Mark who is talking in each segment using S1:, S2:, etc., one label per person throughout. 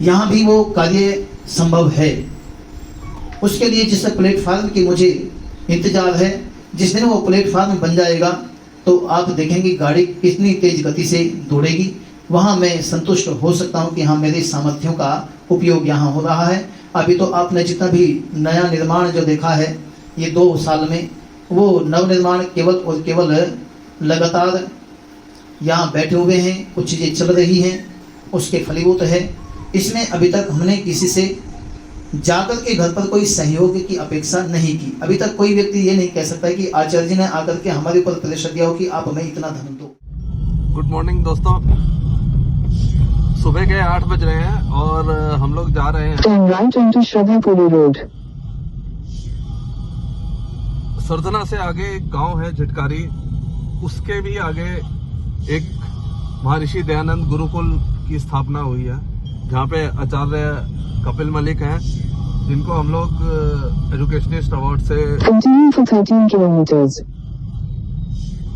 S1: यहाँ भी वो कार्य संभव है। उसके लिए जिस प्लेटफार्म की मुझे इंतजार है, जिस दिन वो प्लेटफार्म बन जाएगा तो आप देखेंगे गाड़ी कितनी तेज गति से दौड़ेगी। वहाँ मैं संतुष्ट हो सकता हूँ कि हाँ, मेरे सामर्थ्यों का उपयोग यहाँ हो रहा है। अभी तो आपने जितना भी नया निर्माण जो देखा है ये 2 साल में, वो नवनिर्माण केवल और केवल लगातार यहाँ बैठे हुए हैं, कुछ चीज़ें चल रही हैं, उसके फलीभूत है। इसमें अभी तक हमने किसी से जाकर के घर पर कोई सहयोग की अपेक्षा नहीं की। अभी तक कोई व्यक्ति ये नहीं कह सकता है कि आचार्य जी ने आकर के हमारे ऊपर प्रेशर दिया हो कि आप हमें इतना धन दो।
S2: गुड मॉर्निंग दोस्तों, सुबह के 8 बज रहे हैं और हम लोग जा रहे हैं सरधना से आगे एक गांव है झिटकारी, उसके भी आगे एक महर्षि दयानंद गुरुकुल की स्थापना हुई है, जहाँ पे आचार्य कपिल मलिक हैं, जिनको हम लोग एजुकेशनिस्ट अवार्ड से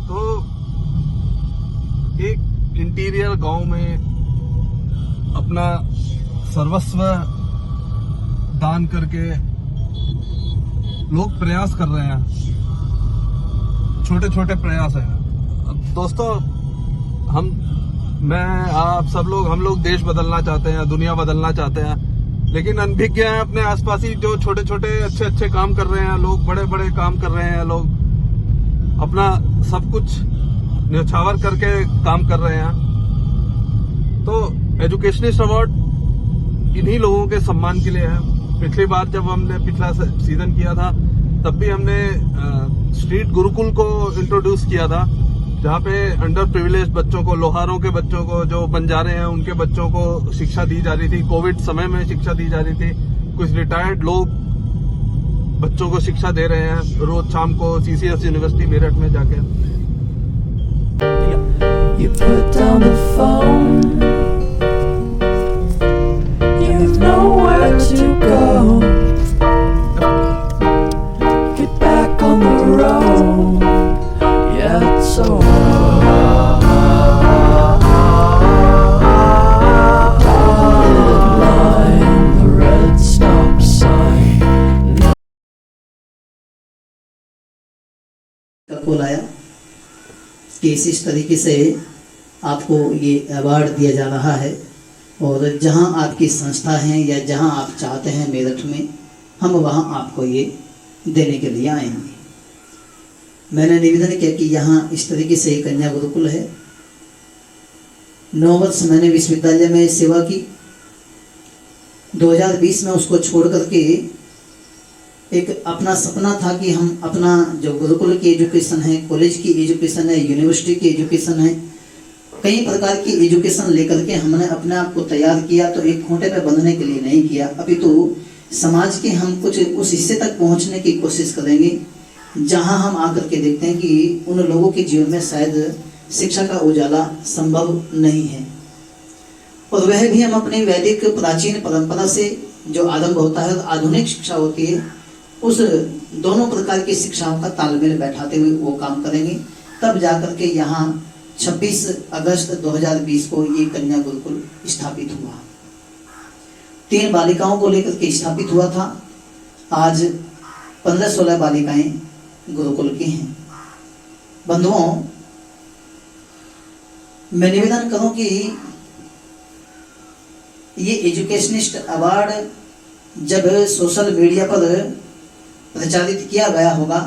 S2: तो एक इंटीरियर गांव में अपना सर्वस्व दान करके लोग प्रयास कर रहे हैं, छोटे छोटे प्रयास हैं। दोस्तों, मैं आप सब लोग, हम लोग देश बदलना चाहते हैं, दुनिया बदलना चाहते हैं, लेकिन अनभिज्ञ हैं अपने आसपास ही जो छोटे छोटे अच्छे अच्छे काम कर रहे हैं, लोग बड़े बड़े काम कर रहे हैं, लोग अपना सब कुछ न्यौछावर करके काम कर रहे हैं। तो एजुकेशनिस्ट अवार्ड इन्हीं लोगों के सम्मान के लिए है। पिछली बार जब हमने पिछला सीजन किया था तब भी हमने स्ट्रीट गुरुकुल को इंट्रोड्यूस किया था, जहाँ पे अंडर प्रिविलेज बच्चों को, लोहारों के बच्चों को, जो बंजारे हैं उनके बच्चों को शिक्षा दी जा रही थी। कोविड समय में शिक्षा दी जा रही थी। कुछ रिटायर्ड लोग बच्चों को शिक्षा दे रहे हैं रोज शाम को CCS यूनिवर्सिटी मेरठ में जाके। You put down the phone, you have nowhere to go, get back on the road, yeah it's so hard, line, the red stop sign.
S1: Call आया कि इस तरीके से आपको ये अवार्ड दिया जा रहा है और जहां आपकी संस्था है या जहां आप चाहते हैं मेरठ में, हम वहां आपको ये देने के लिए आएंगे। मैंने निवेदन किया कि यहाँ इस तरीके से कन्या गुरुकुल है। 9 वर्ष मैंने विश्वविद्यालय में सेवा की। 2020 में उसको छोड़ करके एक अपना सपना था कि हम अपना जो गुरुकुल की एजुकेशन है, कॉलेज की एजुकेशन है, यूनिवर्सिटी की एजुकेशन है, कई प्रकार की एजुकेशन लेकर के हमने अपने आप को तैयार किया। तो एक खूंटे पे बंधने के लिए नहीं किया, अभी तो समाज के हम कुछ उस हिस्से तक पहुंचने की कोशिश करेंगे जहां हम आकर के देखते हैं कि उन लोगों के जीवन में शायद शिक्षा का उजाला संभव नहीं है, और वह भी हम अपनी वैदिक प्राचीन परंपरा से जो आरंभ होता है, आधुनिक शिक्षा होती है, उस दोनों प्रकार की शिक्षाओं का तालमेल बैठाते हुए वो काम करेंगे। तब जाकर के यहाँ 26 अगस्त 2020 को ये कन्या गुरुकुल स्थापित हुआ। 3 बालिकाओं को लेकर के स्थापित हुआ था। आज 15-16 बालिकाएं गुरुकुल की हैं। बंधुओं, मैं निवेदन करूं कि ये एजुकेशनिस्ट अवार्ड जब सोशल मीडिया पर प्रचारित किया गया होगा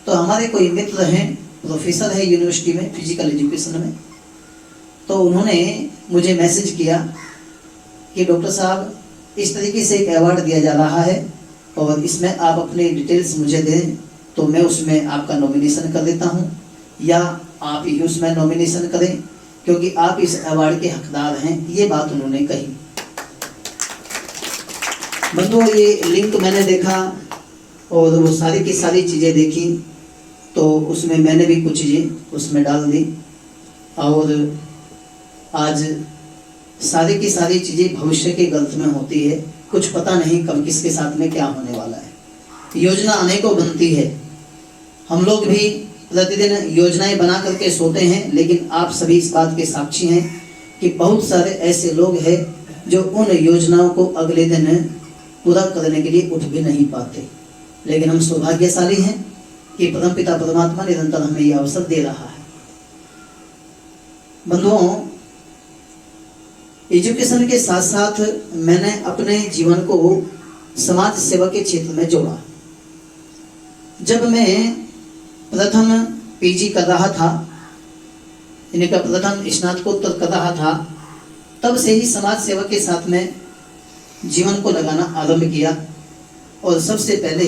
S1: तो हमारे कोई मित्र हैं, प्रोफेसर है यूनिवर्सिटी में फिजिकल एजुकेशन में, तो उन्होंने मुझे मैसेज किया कि डॉक्टर साहब इस तरीके से एक अवार्ड दिया जा रहा है और इसमें आप अपने डिटेल्स मुझे दें तो मैं उसमें आपका नॉमिनेशन कर देता हूं, या आप ही उसमें नॉमिनेशन करें क्योंकि आप इस अवार्ड के हकदार हैं। ये बात उन्होंने कही। बंधुओं, ये लिंक मैंने देखा और वो सारी की सारी चीज़ें देखी तो उसमें मैंने भी कुछ चीज़ें उसमें डाल दी, और आज सारी की सारी चीज़ें भविष्य के गर्त में होती है। कुछ पता नहीं कब किसके साथ में क्या होने वाला है। योजना अनेकों बनती है, हम लोग भी प्रतिदिन योजनाएं बना करके सोते हैं, लेकिन आप सभी इस बात के साक्षी हैं कि बहुत सारे ऐसे लोग हैं जो उन योजनाओं को अगले दिन पूरा करने के लिए उठ भी नहीं पाते। लेकिन हम सौभाग्यशाली हैं कि परमपिता परमात्मा निरंतर हमें यह अवसर दे रहा है। बंधुओं, एजुकेशन के साथ साथ मैंने अपने जीवन को समाज सेवा के क्षेत्र में जोड़ा। जब मैं प्रथम पीजी कर रहा था, इनका प्रथम स्नातकोत्तर कर रहा था, तब से ही समाज सेवा के साथ में जीवन को लगाना आरंभ किया। और सबसे पहले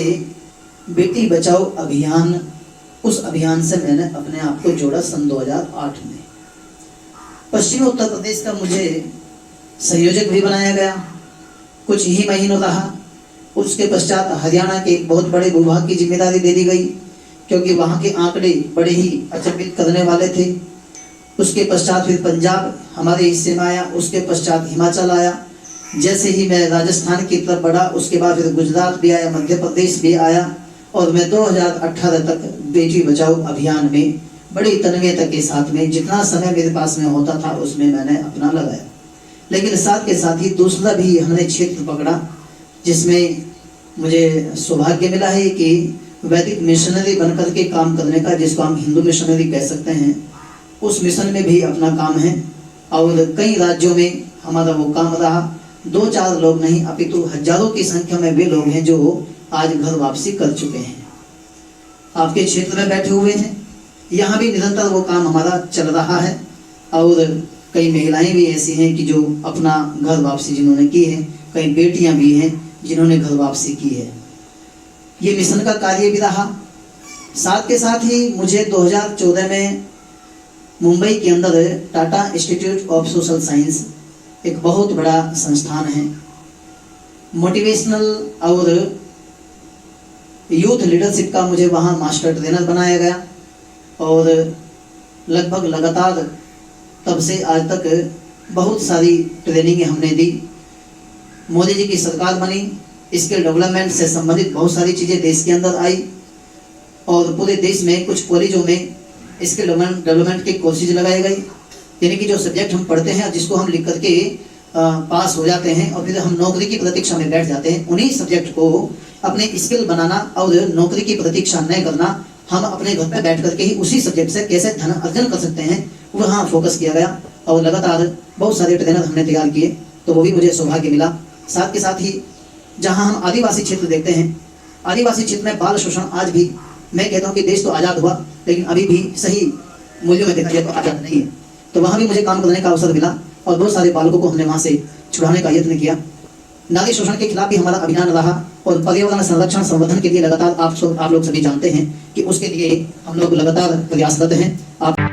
S1: बेटी बचाओ अभियान, उस अभियान से मैंने अपने आप को जोड़ा सन 2008 में। पश्चिमी उत्तर प्रदेश का मुझे संयोजक भी बनाया गया, कुछ ही महीनों रहा। उसके पश्चात हरियाणा के एक बहुत बड़े विभाग की जिम्मेदारी दे दी गई, क्योंकि वहाँ के आंकड़े बड़े ही अचंभित करने वाले थे। उसके पश्चात फिर पंजाब हमारे हिस्से में आया, उसके पश्चात हिमाचल आया। जैसे ही मैं राजस्थान की तरफ बढ़ा, उसके बाद फिर गुजरात भी आया, मध्य प्रदेश भी आया, और मैं 2018 तक बेटी बचाओ अभियान में बड़ी तन्मयता के साथ में जितना समय मेरे पास में होता था उसमें मैंने अपना लगाया। लेकिन साथ के साथ ही दूसरा भी हमने क्षेत्र पकड़ा, जिसमें मुझे सौभाग्य मिला है कि वैदिक मिशनरी बनकर के काम करने का, जिसको हम हिंदू मिशनरी कह सकते हैं, उस मिशन में भी अपना काम है। और कई राज्यों में हमारा वो काम रहा। 2-4 लोग नहीं, अपितु हजारों की संख्या में वे लोग हैं जो आज घर वापसी कर चुके हैं, आपके क्षेत्र में बैठे हुए हैं। यहाँ भी निरंतर वो काम हमारा चल रहा है। और कई महिलाएं भी ऐसी हैं कि जो अपना घर वापसी जिन्होंने की है, कई बेटियां भी हैं जिन्होंने घर वापसी की है। ये मिशन का कार्य भी रहा। साथ के साथ ही मुझे 2014 में मुंबई के अंदर Tata institute of social science, एक बहुत बड़ा संस्थान है, मोटिवेशनल और यूथ लीडरशिप का, मुझे वहाँ मास्टर ट्रेनर बनाया गया। और लगभग लगातार तब से आज तक बहुत सारी ट्रेनिंग हमने दी। मोदी जी की सरकार बनी, स्किल डेवलपमेंट से संबंधित बहुत सारी चीज़ें देश के अंदर आई, और पूरे देश में कुछ कॉलेजों में स्किल डेवलपमेंट की कोर्सेज लगाई गई। यानी कि जो सब्जेक्ट हम पढ़ते हैं, जिसको हम लिख करके पास हो जाते हैं और फिर हम नौकरी की प्रतीक्षा में बैठ जाते हैं, उन्हीं सब्जेक्ट को अपने स्किल बनाना और नौकरी की प्रतीक्षा न करना, हम अपने घर पे बैठ करके ही उसी सब्जेक्ट से कैसे धन अर्जन कर सकते हैं, वहाँ फोकस किया गया। और लगातार बहुत सारे ट्रेनर हमने तैयार किए, तो वो भी मुझे सौभाग्य मिला। साथ के साथ ही जहाँ हम आदिवासी क्षेत्र देखते हैं, आदिवासी क्षेत्र में बाल शोषण आज भी, मैं कहता हूँ कि देश तो आज़ाद हुआ लेकिन अभी भी सही मूल्यों में देखा जाए तो आज़ाद नहीं है। तो वहाँ भी मुझे काम करने का अवसर मिला और बहुत सारे बालकों को हमने वहाँ से छुड़ाने का यत्न किया। नारी शोषण के खिलाफ भी हमारा अभियान रहा, और पर्यावरण संरक्षण संवर्धन के लिए लगातार आप लोग सभी जानते हैं कि उसके लिए हम लोग लगातार प्रयासरत हैं। आप